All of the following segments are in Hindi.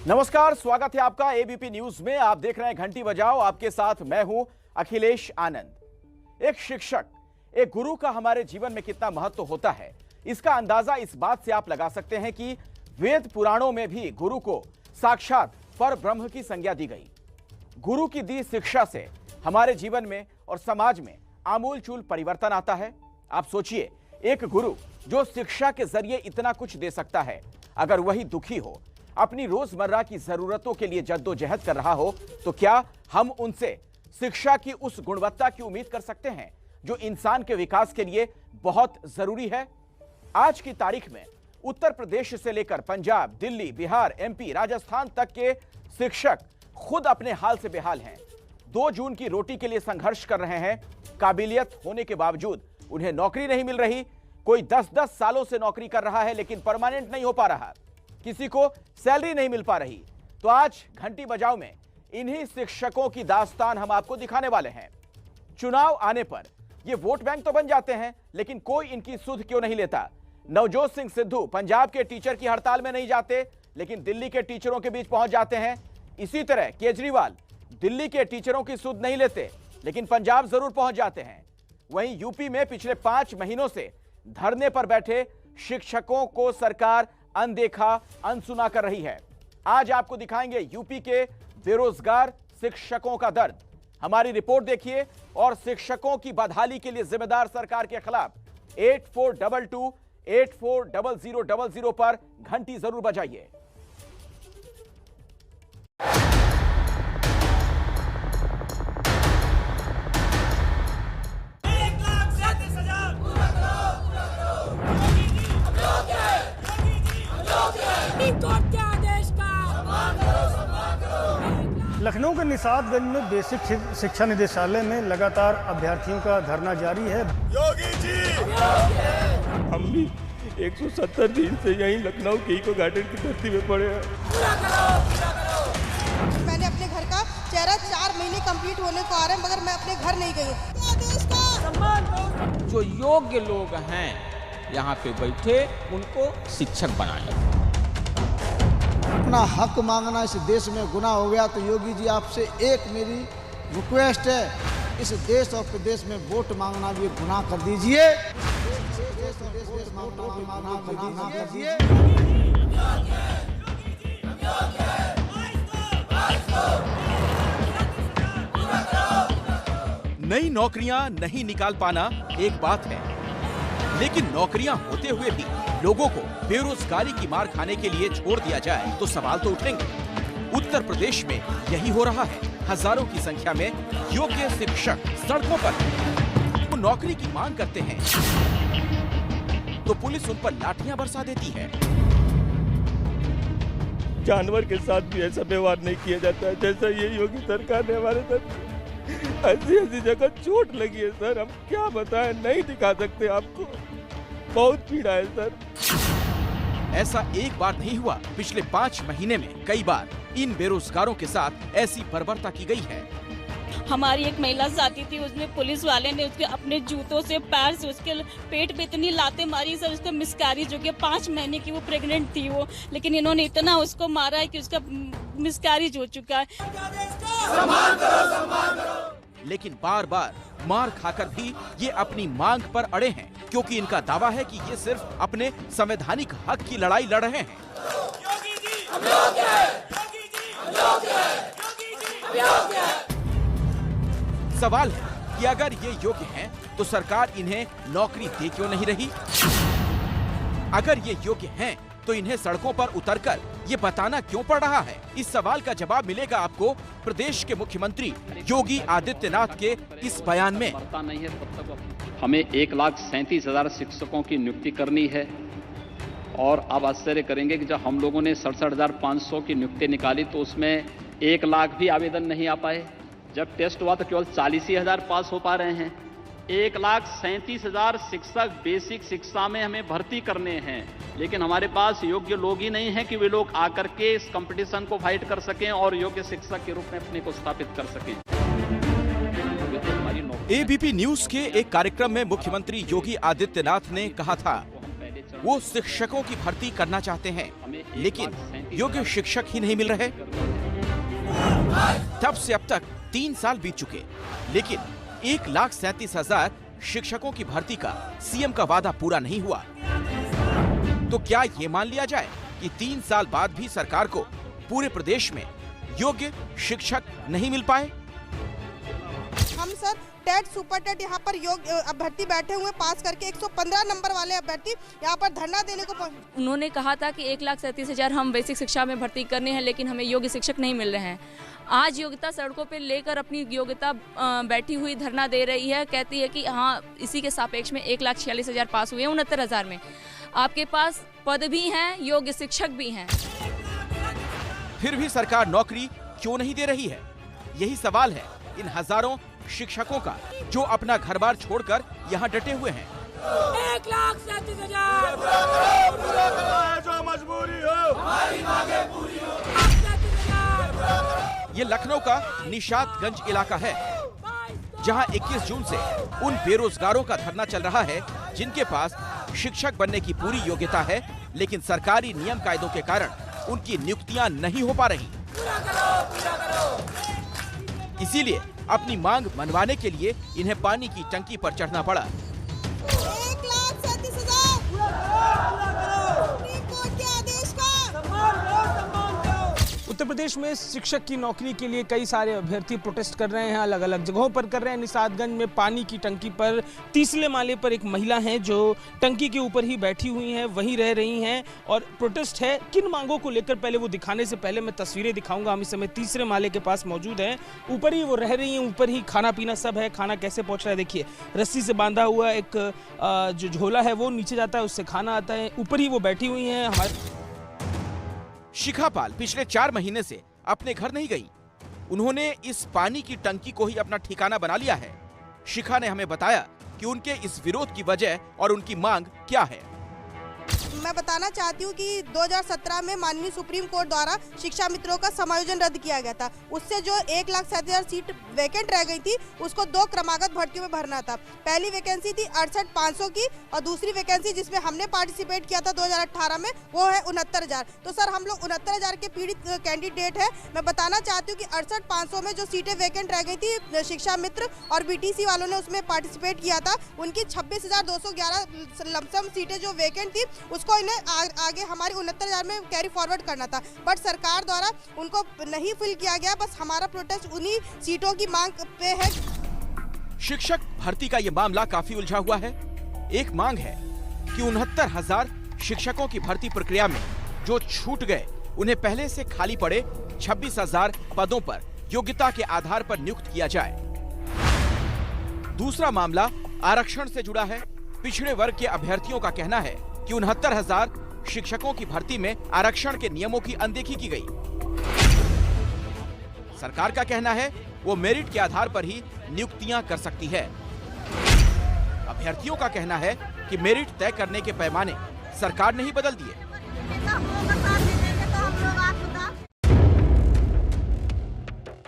नमस्कार, स्वागत है आपका एबीपी न्यूज में। आप देख रहे हैं घंटी बजाओ, आपके साथ मैं हूं अखिलेश आनंद। एक शिक्षक, एक गुरु का हमारे जीवन में कितना महत्व होता है, इसका अंदाजा इस बात से आप लगा सकते हैं कि वेद पुराणों में भी गुरु को साक्षात पर ब्रह्म की संज्ञा दी गई। गुरु की दी शिक्षा से हमारे जीवन में और समाज में आमूलचूल परिवर्तन आता है। आप सोचिए, एक गुरु जो शिक्षा के जरिए इतना कुछ दे सकता है, अगर वही दुखी हो, अपनी रोजमर्रा की जरूरतों के लिए जद्दोजहद कर रहा हो, तो क्या हम उनसे शिक्षा की उस गुणवत्ता की उम्मीद कर सकते हैं जो इंसान के विकास के लिए बहुत जरूरी है? आज की तारीख में उत्तर प्रदेश से लेकर पंजाब, दिल्ली, बिहार, एमपी, राजस्थान तक के शिक्षक खुद अपने हाल से बेहाल हैं। 2 जून की रोटी के लिए संघर्ष कर रहे हैं। काबिलियत होने के बावजूद उन्हें नौकरी नहीं मिल रही। कोई 10-10 सालों से नौकरी कर रहा है लेकिन परमानेंट नहीं हो पा रहा, किसी को सैलरी नहीं मिल पा रही। तो आज घंटी बजाओ में इन्हीं शिक्षकों की दास्तान हम आपको दिखाने वाले हैं। चुनाव आने पर ये वोट बैंक तो बन जाते हैं, लेकिन कोई इनकी सुध क्यों नहीं लेता? नवजोत सिंह सिद्धू पंजाब के टीचर की हड़ताल में नहीं जाते, लेकिन दिल्ली के टीचरों के बीच पहुंच जाते हैं। इसी तरह केजरीवाल दिल्ली के टीचरों की सुध नहीं लेते, लेकिन पंजाब जरूर पहुंच जाते हैं। वहीं यूपी में पिछले 5 महीनों से धरने पर बैठे शिक्षकों को सरकार अनदेखा, अनसुना कर रही है। आज आपको दिखाएंगे यूपी के बेरोजगार शिक्षकों का दर्द। हमारी रिपोर्ट देखिए और शिक्षकों की बदहाली के लिए जिम्मेदार सरकार के खिलाफ 8422-840000 पर घंटी जरूर बजाइए। लखनऊ के निशातगंज में बेसिक शिक्षा निदेशालय में लगातार अभ्यर्थियों का धरना जारी है। योगी जी, हम भी 170 दिन से यहीं लखनऊ के इको गार्डन की धरती में पड़े हैं। मैंने अपने घर का चेहरा 4 महीने कंप्लीट होने को आ रहे हैं, मगर मैं अपने घर नहीं गई। जो योग्य लोग हैं यहाँ पे बैठे, उनको शिक्षक बनाए। अपना हक मांगना इस देश में गुनाह हो गया, तो योगी जी आपसे एक मेरी रिक्वेस्ट है, इस देश और प्रदेश में वोट मांगना भी गुनाह कर दीजिए। नई नौकरियां नहीं निकाल पाना एक बात है, लेकिन नौकरियां होते हुए भी लोगों को बेरोजगारी की मार खाने के लिए छोड़ दिया जाए तो सवाल तो उठेंगे। उत्तर प्रदेश में यही हो रहा है। हजारों की संख्या में योग्य शिक्षक सड़कों पर वो नौकरी की मांग करते हैं तो पुलिस उन पर लाठियां बरसा देती है। जानवर के साथ भी ऐसा व्यवहार नहीं किया जाता है जैसा ये योगी सरकार ने हमारे साथ। ऐसी जगह चोट लगी है सर, हम क्या बताएं, नहीं दिखा सकते आपको। बहुत पीड़ा है सर। ऐसा एक बार नहीं हुआ, पिछले 5 महीने में कई बार इन बेरोजगारों के साथ ऐसी बर्बरता की गई है। हमारी एक महिला साथी थी, उसमें पुलिस वाले ने उसके अपने जूतों से, पैर से उसके पेट पे इतनी लातें मारी सर, उसका मिसकैरेज हो गया। 5 महीने की वो प्रेग्नेंट थी वो, लेकिन इन्होंने इतना उसको मारा है कि उसका मिसकैरेज हो चुका है। लेकिन बार बार मार खाकर भी ये अपनी मांग पर अड़े हैं, क्योंकि इनका दावा है कि ये सिर्फ अपने संवैधानिक हक की लड़ाई लड़ रहे हैं। सवाल है कि अगर ये योग्य हैं, तो सरकार इन्हें नौकरी दे क्यों नहीं रही? अगर ये योग्य हैं, तो इन्हें सड़कों पर उतरकर ये बताना क्यों पड़ रहा है? इस सवाल का जवाब मिलेगा आपको प्रदेश के मुख्यमंत्री योगी आदित्यनाथ के इस बयान में। हमें 1,37,000 शिक्षकों की नियुक्ति करनी है, और आप आश्चर्य करेंगे कि जब हम लोगों ने 67,500 की नियुक्ति निकाली तो उसमें 1 लाख भी आवेदन नहीं आ पाए। जब टेस्ट हुआ तो केवल 40,000 पास हो पा रहे हैं। 1,37,000 शिक्षक बेसिक शिक्षा में हमें भर्ती करने हैं, लेकिन हमारे पास योग्य लोग ही नहीं हैं कि वे लोग आकर के इस कंपटीशन को फाइट कर सकें और योग्य शिक्षक के रूप में अपने को स्थापित कर सकें। एबीपी न्यूज के एक कार्यक्रम में मुख्यमंत्री योगी आदित्यनाथ ने कहा था वो शिक्षकों की भर्ती करना चाहते हैं, लेकिन योग्य शिक्षक ही नहीं मिल रहे। तब से अब तक 3 साल बीत चुके, लेकिन 1,37,000 शिक्षकों की भर्ती का सीएम का वादा पूरा नहीं हुआ। तो क्या ये मान लिया जाए कि 3 साल बाद भी सरकार को पूरे प्रदेश में योग्य शिक्षक नहीं मिल पाए? हम सर टेट सुपर टेट यहाँ पर योग्य अभ्यर्थी बैठे हुए पास करके 115 नंबर वाले अभ्यर्थी यहाँ पर धरना देने को उन्होंने कहा था कि 1,37,000 हम बेसिक शिक्षा में भर्ती करने हैं, लेकिन हमें योग्य शिक्षक नहीं मिल रहे हैं। आज योग्यता सड़कों पे लेकर अपनी योग्यता बैठी हुई धरना दे रही है, कहती है कि हाँ इसी के सापेक्ष में 1,46,000 पास हुए हैं 69,000 में। आपके पास पद भी हैं, योग्य शिक्षक भी हैं, फिर भी सरकार नौकरी क्यों नहीं दे रही है? यही सवाल है इन हजारों शिक्षकों का जो अपना घर बार छोड़कर यहाँ डटे हुए हैं। 1,37,000 जो मजबूरी हो हमारी मांगे पूरी हो। ये लखनऊ का निशातगंज इलाका है, जहाँ 21 जून से उन बेरोजगारों का धरना चल रहा है जिनके पास शिक्षक बनने की पूरी योग्यता है, लेकिन सरकारी नियम कायदों के कारण उनकी नियुक्तियां नहीं हो पा रही। इसीलिए अपनी मांग मनवाने के लिए इन्हें पानी की टंकी पर चढ़ना पड़ा। 1,37,000 उत्तर प्रदेश में शिक्षक की नौकरी के लिए कई सारे अभ्यर्थी प्रोटेस्ट कर रहे हैं, अलग अलग जगहों पर कर रहे हैं। निशातगंज में पानी की टंकी पर 3रे माले पर एक महिला है जो टंकी के ऊपर ही बैठी हुई हैं, वहीं रह रही हैं और प्रोटेस्ट है। किन मांगों को लेकर पहले वो दिखाने से पहले मैं तस्वीरें दिखाऊंगा। हम इस समय 3रे माले के पास मौजूद हैं, ऊपर ही वो रह रही हैं, ऊपर ही खाना पीना सब है। खाना कैसे पहुँच रहा है देखिए, रस्सी से बांधा हुआ एक जो झोला है वो नीचे जाता है, उससे खाना आता है। ऊपर ही वो बैठी हुई हैं। हमारे शिखापाल पिछले 4 महीने से अपने घर नहीं गई। उन्होंने इस पानी की टंकी को ही अपना ठिकाना बना लिया है। शिखा ने हमें बताया कि उनके इस विरोध की वजह और उनकी मांग क्या है। मैं बताना चाहती हूँ कि 2017 में माननीय सुप्रीम कोर्ट द्वारा शिक्षा मित्रों का समायोजन रद्द किया गया था। उससे जो 1,07,000 सीट वैकेंट रह गई थी उसको 2 क्रमागत भर्तियों में भरना था। पहली वैकेंसी थी 68,500 की और दूसरी वैकेंसी जिसमें हमने पार्टिसिपेट किया था 2018 में वो है 69,000। तो सर हम लोग 69,000 के पीड़ित कैंडिडेट है। मैं बताना चाहती हूँ कि 68,500 में जो सीटें वैकेंट रह गई थी शिक्षा मित्र और BTC वालों ने उसमें पार्टिसिपेट किया था। उनकी 26,211 लमसम सीटें जो वैकेंट थी उसको इन्हें आगे हमारी 69,000 में कैरी फॉरवर्ड करना था, बट सरकार द्वारा उनको नहीं फिल किया गया। बस हमारा प्रोटेस्ट उन्हीं सीटों की मांग पे है। शिक्षक भर्ती का ये मामला काफी उलझा हुआ है। एक मांग है कि 69,000 शिक्षकों की भर्ती प्रक्रिया में जो छूट गए उन्हें पहले से खाली पड़े 26,000 पदों पर योग्यता के आधार पर नियुक्त किया जाए। दूसरा मामला आरक्षण से जुड़ा है। पिछड़े वर्ग के अभ्यर्थियों का कहना है कि 69,000 शिक्षकों की भर्ती में आरक्षण के नियमों की अनदेखी की गई। सरकार का कहना है वो मेरिट के आधार पर ही नियुक्तियां कर सकती है। अभ्यर्थियों का कहना है कि मेरिट तय करने के पैमाने सरकार ने ही बदल दिए।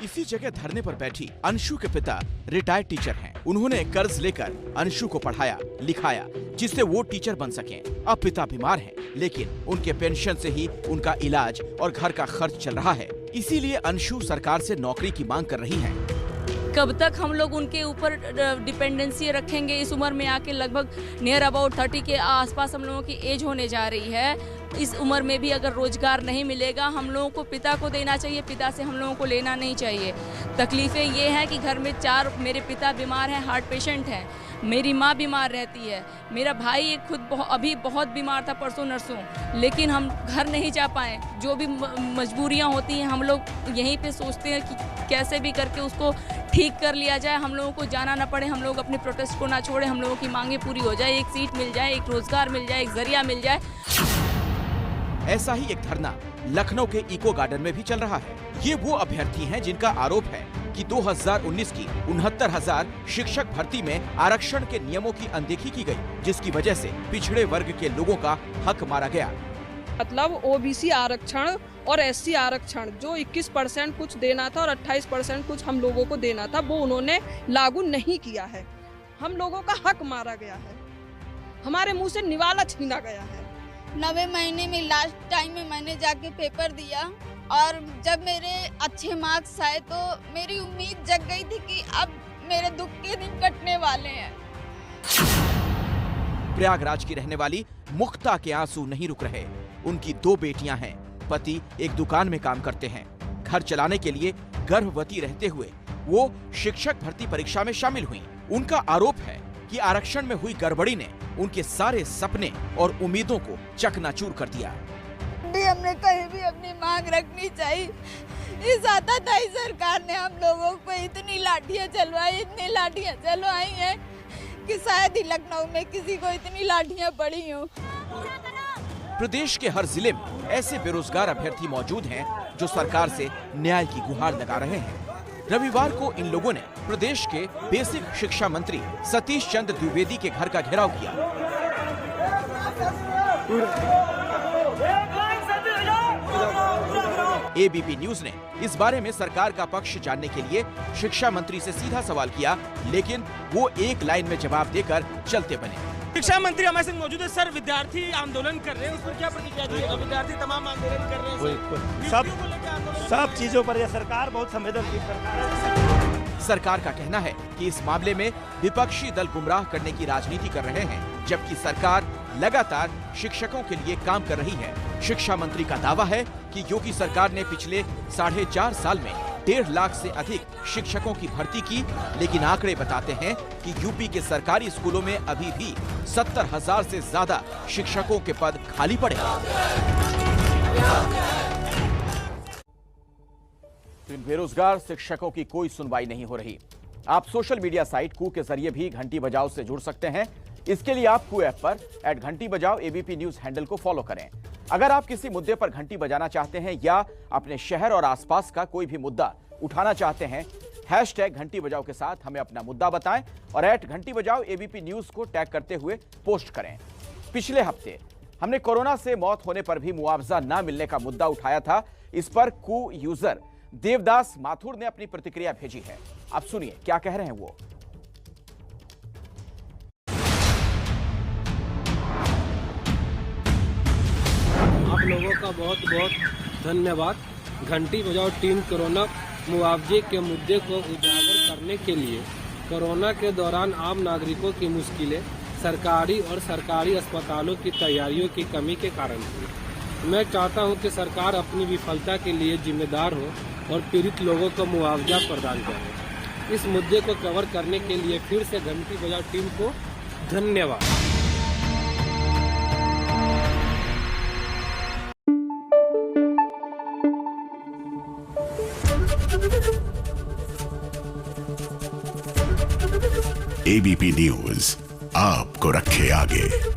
इसी जगह धरने पर बैठी अंशु के पिता रिटायर्ड टीचर हैं। उन्होंने कर्ज लेकर अंशु को पढ़ाया लिखाया जिससे वो टीचर बन सकें। अब पिता बीमार हैं, लेकिन उनके पेंशन से ही उनका इलाज और घर का खर्च चल रहा है। इसीलिए अंशु सरकार से नौकरी की मांग कर रही हैं। कब तक हम लोग उनके ऊपर डिपेंडेंसी रखेंगे? इस उम्र में आके लगभग नियर अबाउट 30 के आसपास हम लोगों की एज होने जा रही है। इस उम्र में भी अगर रोजगार नहीं मिलेगा, हम लोगों को पिता को देना चाहिए, पिता से हम लोगों को लेना नहीं चाहिए। तकलीफें ये हैं कि घर में 4 मेरे पिता बीमार हैं, हार्ट पेशेंट हैं, मेरी माँ बीमार रहती है, मेरा भाई खुद अभी बहुत बीमार था परसों नरसों, लेकिन हम घर नहीं जा पाए। जो भी मजबूरियाँ होती हैं हम लोग यहीं पे सोचते हैं कि कैसे भी करके उसको ठीक कर लिया जाए, हम लोगों को जाना ना पड़े, हम लोग अपने प्रोटेस्ट को ना छोड़े, हम लोगों की मांगे पूरी हो जाए, एक सीट मिल जाए, एक रोजगार मिल जाए, एक जरिया मिल जाए। ऐसा ही एक धरना लखनऊ के इको गार्डन में भी चल रहा है। ये वो अभ्यर्थी हैं जिनका आरोप है कि 2019 की 69,000 शिक्षक भर्ती में आरक्षण के नियमों की अनदेखी की गई, जिसकी वजह से पिछड़े वर्ग के लोगों का हक मारा गया। मतलब OBC आरक्षण और SC आरक्षण जो 21% कुछ देना था और 28% कुछ हम लोगों को देना था, वो उन्होंने लागू नहीं किया है। हम लोगों का हक मारा गया है, हमारे मुंह से निवाला छीना गया है। 9वें महीने में लास्ट टाइम में मैंने जाके पेपर दिया और जब मेरे अच्छे मार्क्स आए तो मेरी उम्मीद जग गई थी कि अब मेरे दुख के दिन कटने वाले हैं। प्रयागराज की रहने वाली मुक्ता के आंसू नहीं रुक रहे। उनकी 2 बेटियां हैं, पति एक दुकान में काम करते हैं। घर चलाने के लिए गर्भवती रहते हुए वो शिक्षक भर्ती परीक्षा में शामिल हुई। उनका आरोप है कि आरक्षण में हुई गड़बड़ी ने उनके सारे सपने और उम्मीदों को चकनाचूर कर दिया। हमने कहीं भी अपनी मांग रखनी चाहिए। इस आताताई सरकार ने हम लोगों को इतनी लाठियां चलवाई हैं कि शायद ही लखनऊ में किसी को इतनी लाठियां पड़ी हो। प्रदेश के हर जिले में ऐसे बेरोजगार अभ्यर्थी मौजूद हैं जो सरकार से न्याय की गुहार लगा रहे हैं। रविवार को इन लोगों ने प्रदेश के बेसिक शिक्षा मंत्री सतीश चंद्र द्विवेदी के घर का घेराव किया। एबीपी न्यूज ने इस बारे में सरकार का पक्ष जानने के लिए शिक्षा मंत्री से सीधा सवाल किया, लेकिन वो एक लाइन में जवाब देकर चलते बने। शिक्षा मंत्री हमारे साथ मौजूद है। सर, विद्यार्थी आंदोलन कर रहे हैं, उस पर क्या प्रतिक्रिया दी? विद्यार्थी तमाम आंदोलन कर रहे हैं, सब चीजों पर यह सरकार बहुत संवेदनशील सरकार है। सरकार का कहना है कि इस मामले में विपक्षी दल गुमराह करने की राजनीति कर रहे हैं, जबकि सरकार लगातार शिक्षकों के लिए काम कर रही है। शिक्षा मंत्री का दावा है कि योगी सरकार ने पिछले 4.5 साल में 1.5 लाख से अधिक शिक्षकों की भर्ती की, लेकिन आंकड़े बताते हैं कि यूपी के सरकारी स्कूलों में अभी भी 70,000 से ज्यादा शिक्षकों के पद खाली पड़े। इन बेरोजगार शिक्षकों की कोई सुनवाई नहीं हो रही। आप सोशल मीडिया साइट कू के जरिए भी घंटी बजाओ से जुड़ सकते हैं। इसके लिए आप कू ऐप पर @घंटी बजाओ एबीपी न्यूज हैंडल को फॉलो करें। अगर आप किसी मुद्दे पर घंटी बजाना चाहते हैं या अपने शहर और आसपास का कोई भी मुद्दा उठाना चाहते हैं, #घंटी बजाओ के साथ हमें अपना मुद्दा बताएं और @घंटी बजाओ एबीपी न्यूज को टैग करते हुए पोस्ट करें। पिछले हफ्ते हमने कोरोना से मौत होने पर भी मुआवजा न मिलने का मुद्दा उठाया था। इस पर कू यूजर देवदास माथुर ने अपनी प्रतिक्रिया भेजी है। आप सुनिए क्या कह रहे हैं वो। आप लोगों का बहुत बहुत धन्यवाद। घंटी बजाओ टीम कोरोना मुआवजे के मुद्दे को उजागर करने के लिए कोरोना के दौरान आम नागरिकों की मुश्किलें सरकारी और सरकारी अस्पतालों की तैयारियों की कमी के कारण थी। मैं चाहता हूं कि सरकार अपनी विफलता के लिए जिम्मेदार हो और पीड़ित लोगों को मुआवजा प्रदान करे। इस मुद्दे को कवर करने के लिए फिर से घंटी बजाओ टीम को धन्यवाद। एबीपी न्यूज आपको रखे आगे।